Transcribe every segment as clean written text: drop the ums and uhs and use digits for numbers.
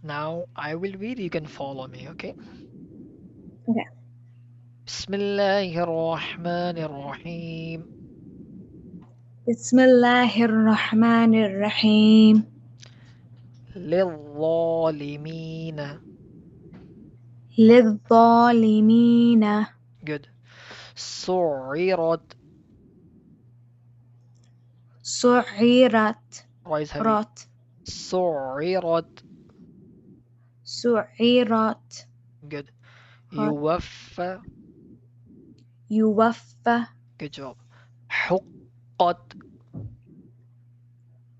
Now I will read, you can follow me, okay? Okay. Bismillahir Rahmanir Rahim. Bismillahir Rahmanir Rahim. للظالمين. للظالمين. Good. سعرت. سعرت. Rise heavy. رات. سعرت. سعرت. Good. رات. يوفى. يوفى. Good job. حقت.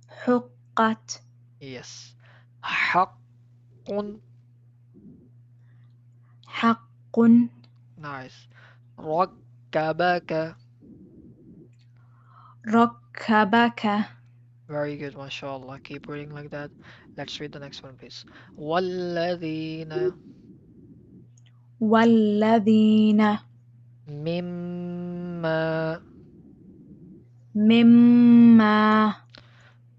حقت. Yes. حق. حق. Nice. ركبك. ركبك. Very good, mashallah. Keep reading like that. Let's read the next one, please. والذين. والذين. مما. مما.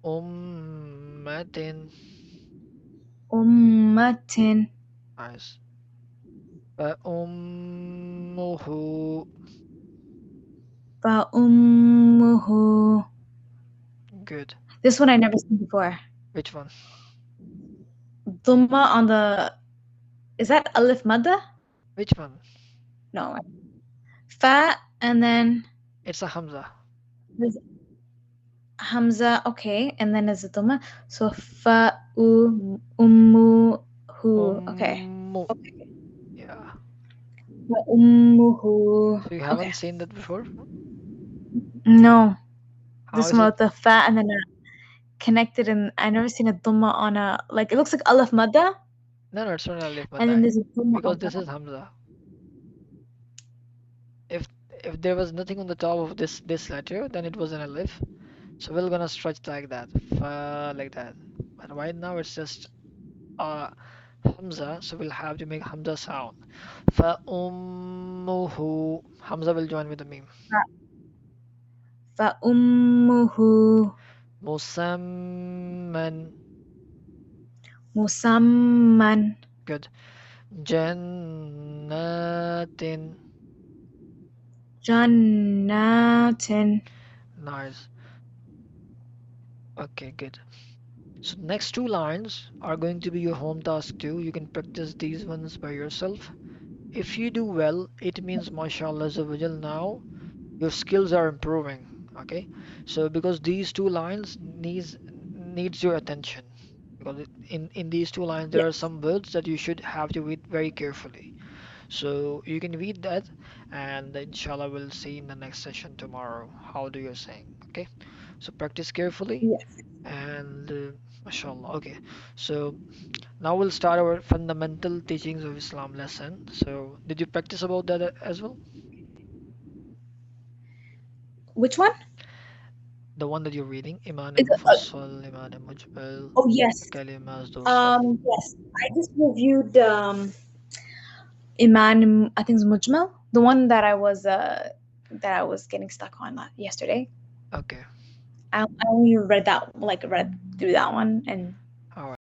أمة. أمة. Nice. فأمه. فأمه. Good. This one I never seen before. Which one? Dhamma on the. Is that alif madda? Which one? No. Fa and then It's a Hamza. there's Hamza. Okay, and then there's a dhamma. So fa ummu hu. Okay. Okay. Yeah. Fa ummuhu. So you haven't Okay. seen that before? No. How This is one it? with the fa and then connected, and I never seen a dhamma on a, like, it looks like alif madda. No, it's not alif And then madda. there's a dhamma Because on this top. is Hamza. If there was nothing on the top of this letter, then it was an alif. So we're gonna stretch like that, like that. But right now it's just Hamza, so we'll have to make Hamza sound. Fa ummuhu. Hamza will join with the meme. Fa ummuhu. Musamman. Musamman. Good. Jannatin. Jannatin. Nice. Okay, good. So next two lines are going to be your home task too. You can practice these ones by yourself. If you do well, it means mashallah azawajal, now your skills are improving. Okay, so because these two lines needs your attention, because in these two lines there are Yes. some words that you should have to read very carefully. So you can read that, and inshallah we'll see in the next session tomorrow how do you sing. Okay, so practice carefully, Yes. and mashallah. Okay, so now we'll start our fundamental teachings of Islam lesson. So did you practice about that as well? Which one? The one that you're reading, Iman Is it, Mufassal, Iman Mujmal, oh yes. Kalimas, those stuff. Yes. I just reviewed Iman. I think it's Mujmal, the one that I was getting stuck on yesterday. Okay. I only read through that one, and All right.